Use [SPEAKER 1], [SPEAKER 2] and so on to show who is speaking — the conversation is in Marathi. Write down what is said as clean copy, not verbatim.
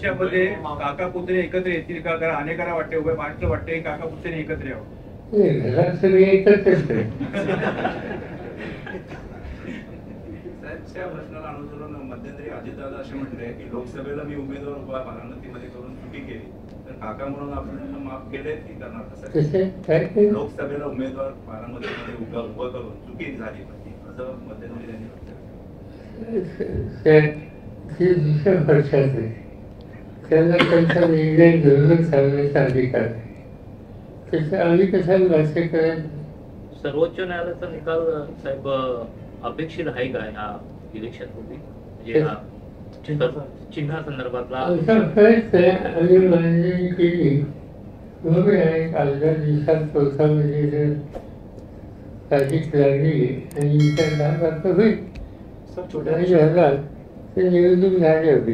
[SPEAKER 1] भविष्यामध्ये काका पुतणे एकत्र येतील का? कारण अनेकांना वाटते, उभ्या महाराष्ट्र वाटते काका पुतणे एकत्र यावं.
[SPEAKER 2] घरात सगळे एकत्रच आहे.
[SPEAKER 3] त्या प्रश्नाला अनुसरून मध्यंतरी अजितदादा असे म्हटले की लोकसभेला मी उमेदवार उभा बारामतीमध्ये करून चुकी केली, तर काका म्हणून आपण माफ केले की करणार कसं? लोकसभेला उमेदवार बारामतीमध्ये उभं करून चुकी झाली असं मध्यंतरी त्यांनी
[SPEAKER 2] दुसऱ्या वर्षात आहे, त्यांना त्यांचा निर्णय घेऊनच चालण्याचा अधिकार आहे. त्याच्या आम्ही कशाला भाष्य करायचं?
[SPEAKER 4] सर्वोच्च न्यायालयाचा निकाल साहेब अपेक्षित आहे का ह्या इलेक्शनपूर्वी? म्हणजे चिन्हा संदर्भातला
[SPEAKER 2] असा प्रयत्न आहे आम्ही मान्य केली. बघूया एक अर्ध्या दिवसात चौथा म्हणजे जर तारीख लागली आणि इतर 10 होईल, नाही झाला तर निवडणूक झाली होती.